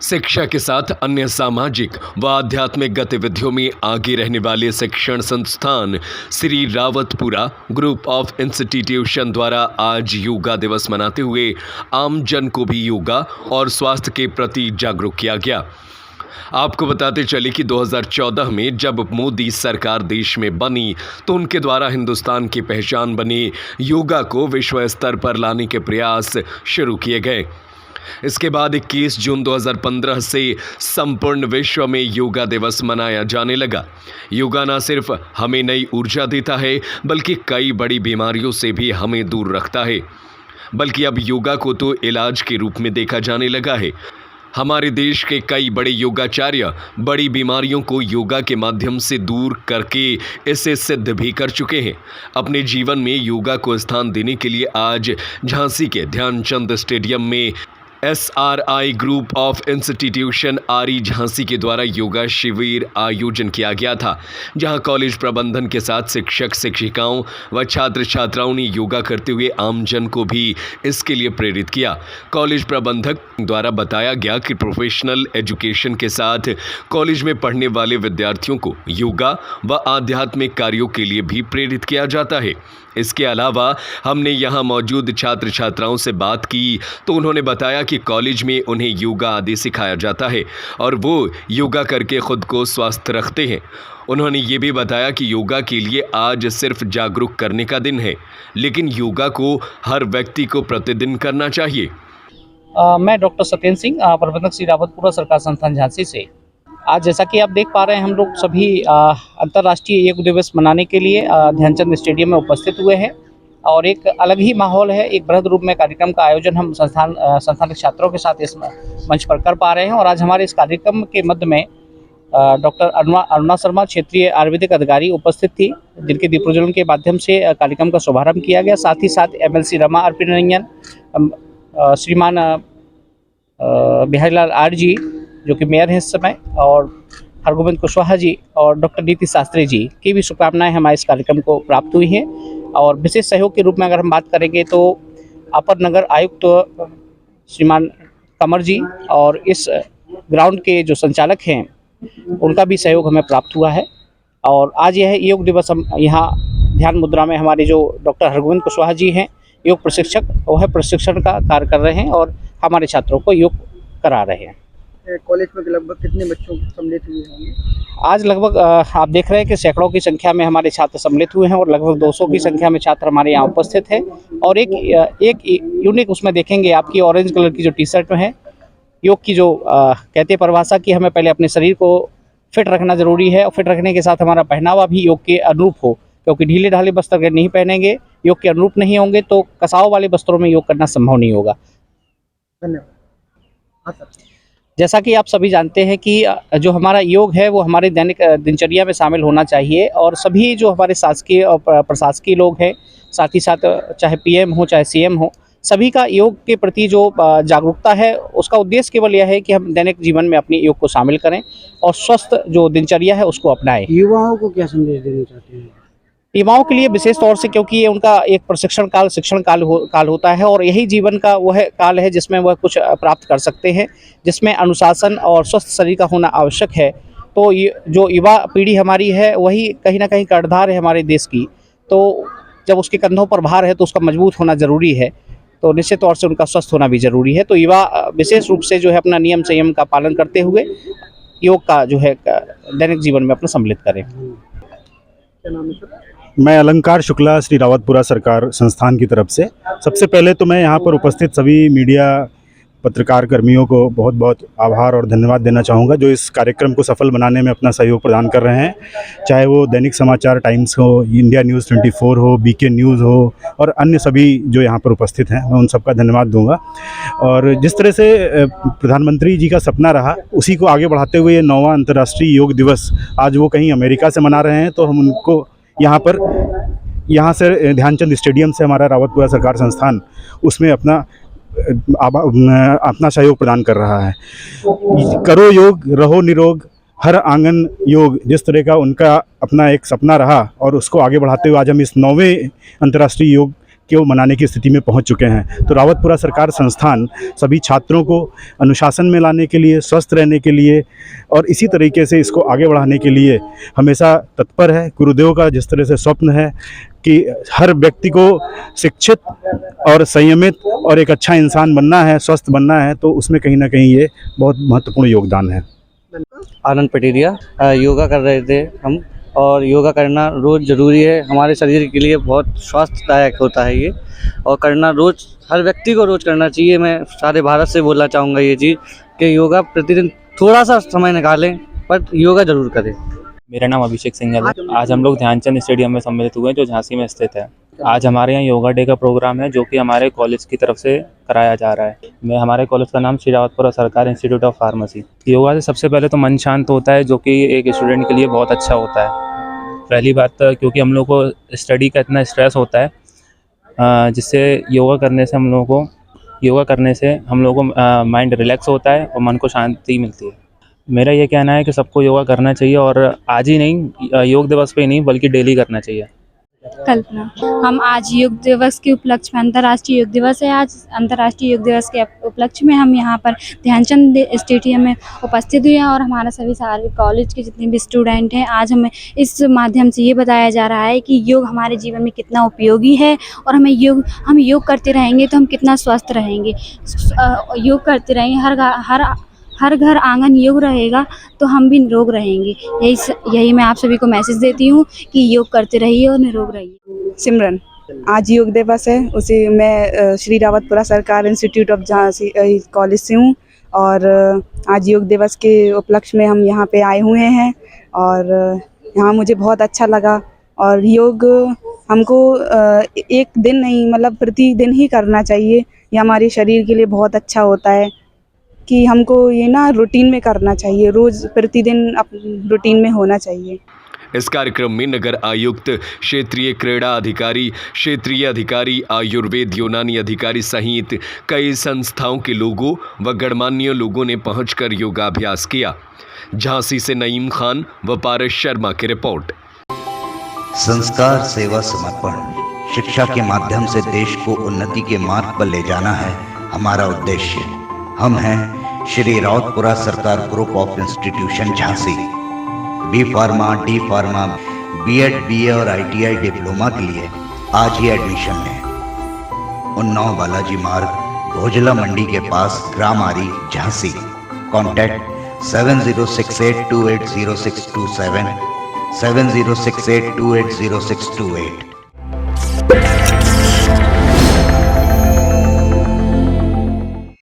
शिक्षा के साथ अन्य सामाजिक व आध्यात्मिक गतिविधियों में आगे रहने वाले शिक्षण संस्थान Shri Rawatpura group of institution द्वारा आज योगा दिवस मनाते हुए आम जन को भी योगा और स्वास्थ्य के प्रति जागरूक किया गया। आपको बताते चले कि 2014 में जब मोदी सरकार देश में बनी तो उनके द्वारा हिंदुस्तान की पहचान बने योगा को विश्व स्तर पर लाने के प्रयास शुरू किए गए। इसके बाद 21 जून 2015 से संपूर्ण विश्व में योगा दिवस मनाया जाने लगा। योगा न सिर्फ हमें नई ऊर्जा देता है बल्कि कई बड़ी बीमारियों से भी हमें दूर रखता है। बल्कि अब योगा को तो इलाज के रूप में देखा जाने लगा है। हमारे देश के कई बड़े योगाचार्य बड़ी बीमारियों को योगा के माध्यम से दूर करके इसे सिद्ध भी कर चुके हैं। अपने जीवन में योगा को स्थान देने के लिए आज झांसी के ध्यानचंद स्टेडियम में SRI group of institution RE Jhansi के द्वारा योगा शिविर आयोजन किया गया था, जहां कॉलेज प्रबंधन के साथ शिक्षक शिक्षिकाओं व छात्र छात्राओं ने योगा करते हुए आमजन को भी इसके लिए प्रेरित किया। कॉलेज प्रबंधक द्वारा बताया गया कि प्रोफेशनल एजुकेशन के साथ कॉलेज में पढ़ने वाले विद्यार्थियों को योगा व आध्यात्मिक कार्यों के लिए भी प्रेरित किया जाता है। इसके अलावा हमने यहाँ मौजूद छात्र छात्राओं से बात की तो उन्होंने बताया कि कॉलेज में उन्हें योगा आदि सिखाया जाता है और वो योगा करके खुद को स्वस्थ रखते हैं। उन्होंने ये भी बताया कि योगा के लिए आज सिर्फ जागरूक करने का दिन है, लेकिन योगा को हर व्यक्ति को प्रतिदिन करना चाहिए। मैं डॉक्टर सत्येंद्र सिंह, प्रबंधक श्री रावतपुरा सरकार संस्थान झांसी से। आज जैसा कि आप देख पा रहे हैं, हम लोग सभी अंतर्राष्ट्रीय योग दिवस मनाने के लिए ध्यानचंद स्टेडियम में उपस्थित हुए हैं और एक अलग ही माहौल है। एक बृहद रूप में कार्यक्रम का आयोजन हम संस्थान के छात्रों के साथ इस मंच पर कर पा रहे हैं। और आज हमारे इस कार्यक्रम के मध्य में डॉक्टर अरुणा शर्मा, क्षेत्रीय आयुर्वेदिक अधिकारी, उपस्थित थी, जिनके दीप प्रज्वलन के माध्यम से कार्यक्रम का शुभारंभ किया गया। साथ ही साथ MLC रमा RP निरंजन, श्रीमान बिहारीलाल R जी जो कि मेयर हैं इस समय, और हरगोविंद कुशवाहा जी और डॉक्टर नीति शास्त्री जी की भी शुभकामनाएं हमारे इस कार्यक्रम को प्राप्त हुई हैं। और विशेष सहयोग के रूप में अगर हम बात करेंगे तो अपर नगर आयुक्त श्रीमान कमर जी और इस ग्राउंड के जो संचालक हैं उनका भी सहयोग हमें प्राप्त हुआ है। और आज यह योग दिवस हम यहाँ ध्यान मुद्रा में हमारे जो डॉक्टर हरगोविंद कुशवाहा जी हैं, योग प्रशिक्षक, वह प्रशिक्षण का कार्य कर रहे हैं और हमारे छात्रों को योग करा रहे हैं। कॉलेज में लगभग कितने बच्चों सम्मिलित हुए होंगे? आज लगभग आप देख रहे हैं कि सैकड़ों की संख्या में हमारे छात्र सम्मिलित हुए हैं और लगभग 200 की संख्या में छात्र हमारे यहाँ उपस्थित हैं। और एक यूनिक उसमें देखेंगे आपकी ऑरेंज कलर की जो टी-शर्ट में है, योग की जो कहते परिभाषा कि हमें पहले अपने शरीर को फिट रखना जरूरी है और फिट रखने के साथ हमारा पहनावा भी योग के अनुरूप हो, क्योंकि ढीले ढाले वस्त्र अगर नहीं पहनेंगे, योग के अनुरूप नहीं होंगे तो कसाव वाले वस्त्रों में योग करना संभव नहीं होगा। धन्यवाद। जैसा कि आप सभी जानते हैं कि जो हमारा योग है वो हमारे दैनिक दिनचर्या में शामिल होना चाहिए और सभी जो हमारे शासकीय और प्रशासकीय लोग हैं, साथ ही साथ चाहे PM हो चाहे CM हो, सभी का योग के प्रति जो जागरूकता है उसका उद्देश्य केवल यह है कि हम दैनिक जीवन में अपने योग को शामिल करें और स्वस्थ जो दिनचर्या है उसको अपनाएं। युवाओं को क्या संदेश देना चाहते हैं? युवाओं के लिए विशेष तौर से, क्योंकि ये उनका एक प्रशिक्षण काल, शिक्षण काल होता है और यही जीवन का वह काल है जिसमें वह कुछ प्राप्त कर सकते हैं, जिसमें अनुशासन और स्वस्थ शरीर का होना आवश्यक है। तो ये जो युवा पीढ़ी हमारी है वही कहीं ना कहीं कर्णधार है हमारे देश की। तो जब उसके कंधों पर भार है तो उसका मजबूत होना ज़रूरी है, तो निश्चित तौर से उनका स्वस्थ होना भी ज़रूरी है। तो युवा विशेष रूप से जो है अपना नियम संयम का पालन करते हुए योग का जो है दैनिक जीवन में अपना सम्मिलित करें। क्या नाम है सर? मैं अलंकार शुक्ला, श्री रावतपुरा सरकार संस्थान की तरफ से। सबसे पहले तो मैं यहाँ पर उपस्थित सभी मीडिया पत्रकार कर्मियों को बहुत बहुत आभार और धन्यवाद देना चाहूँगा, जो इस कार्यक्रम को सफल बनाने में अपना सहयोग प्रदान कर रहे हैं। चाहे वो दैनिक समाचार टाइम्स हो, इंडिया न्यूज़ 24 हो, BK न्यूज़ हो और अन्य सभी जो यहाँ पर उपस्थित हैं, मैं उन सबका धन्यवाद दूँगा। और जिस तरह से प्रधानमंत्री जी का सपना रहा, उसी को आगे बढ़ाते हुए ये 9वां अंतर्राष्ट्रीय योग दिवस आज वो कहीं अमेरिका से मना रहे हैं, तो हम उनको यहाँ से ध्यानचंद स्टेडियम से हमारा रावतपुरा सरकार संस्थान उसमें अपना सहयोग प्रदान कर रहा है। करो योग, रहो निरोग, हर आंगन योग, जिस तरह का उनका अपना एक सपना रहा और उसको आगे बढ़ाते हुए आज हम इस 9वें अंतर्राष्ट्रीय योग को मनाने की स्थिति में पहुंच चुके हैं। तो रावतपुरा सरकार संस्थान सभी छात्रों को अनुशासन में लाने के लिए, स्वस्थ रहने के लिए और इसी तरीके से इसको आगे बढ़ाने के लिए हमेशा तत्पर है। गुरुदेव का जिस तरह से स्वप्न है कि हर व्यक्ति को शिक्षित और संयमित और एक अच्छा इंसान बनना है, स्वस्थ बनना है, तो उसमें कहीं ना कहीं ये बहुत महत्वपूर्ण योगदान है। आनंद पटेरिया योगा कर रहे थे हम, और योगा करना रोज़ ज़रूरी है, हमारे शरीर के लिए बहुत स्वास्थ्यदायक होता है ये, और करना रोज़, हर व्यक्ति को रोज़ करना चाहिए। मैं सारे भारत से बोलना चाहूँगा ये चीज़ कि योगा प्रतिदिन थोड़ा सा समय निकालें, पर योगा ज़रूर करें। मेरा नाम अभिषेक सिंघल है। आज हम लोग ध्यानचंद स्टेडियम में सम्मिलित हुए हैं, जो झांसी में स्थित है। आज हमारे यहाँ योगा डे का प्रोग्राम है, जो कि हमारे कॉलेज की तरफ से कराया जा रहा है। हमारे कॉलेज का नाम श्री रावतपुरा सरकार इंस्टीट्यूट ऑफ फार्मेसी। योगा से सबसे पहले तो मन शांत होता है, जो कि एक स्टूडेंट के लिए बहुत अच्छा होता है। पहली बात, क्योंकि हम लोग को स्टडी का इतना स्ट्रेस होता है, जिससे योगा करने से हम लोगों को माइंड रिलैक्स होता है और मन को शांति मिलती है। मेरा ये कहना है कि सबको योगा करना चाहिए, और आज ही नहीं, योग दिवस पे ही नहीं, बल्कि डेली करना चाहिए। कल्पना, हम आज योग दिवस के उपलक्ष्य में, अंतर्राष्ट्रीय योग दिवस है आज, अंतर्राष्ट्रीय योग दिवस के उपलक्ष्य में हम यहाँ पर ध्यानचंद स्टेडियम में उपस्थित हुए हैं, और हमारा सभी सारे कॉलेज के जितने भी स्टूडेंट हैं, आज हमें इस माध्यम से ये बताया जा रहा है कि योग हमारे जीवन में कितना उपयोगी है, और हम योग करते रहेंगे तो हम कितना स्वस्थ रहेंगे। योग करते रहेंगे, हर घर आंगन योग रहेगा तो हम भी निरोग रहेंगे। यही मैं आप सभी को मैसेज देती हूँ कि योग करते रहिए और निरोग रहिए। सिमरन, आज योग दिवस है, उसी मैं श्री रावतपुरा सरकार इंस्टीट्यूट ऑफ झांसी कॉलेज से हूँ, और आज योग दिवस के उपलक्ष्य में हम यहाँ पे आए हुए हैं, और यहाँ मुझे बहुत अच्छा लगा। और योग हमको एक दिन नहीं, मतलब प्रतिदिन ही करना चाहिए। ये हमारे शरीर के लिए बहुत अच्छा होता है कि हमको ये ना रूटीन में करना चाहिए, रोज़ प्रतिदिन रूटीन में होना चाहिए। इस कार्यक्रम में नगर आयुक्त, क्षेत्रीय क्रीड़ा अधिकारी, क्षेत्रीय अधिकारी, आयुर्वेद यूनानी अधिकारी सहित कई संस्थाओं के लोगों व गणमान्य लोगों ने पहुंचकर योगाभ्यास किया। झांसी से नईम खान व पारस शर्मा की रिपोर्ट। संस्कार, सेवा, समर्पण, शिक्षा के माध्यम से देश को उन्नति के मार्ग पर ले जाना है हमारा उद्देश्य। हम हैं Shri Rawatpura Sarkar group of institution Jhansi. B pharma, D pharma, BEd, BA और आईटीआई डिप्लोमा के लिए आज ही एडमिशन लें। उन्नाव बालाजी मार्ग, भोजला मंडी के पास, ग्राम आरी, झांसी। कॉन्टैक्ट 7068280627, 7068280628।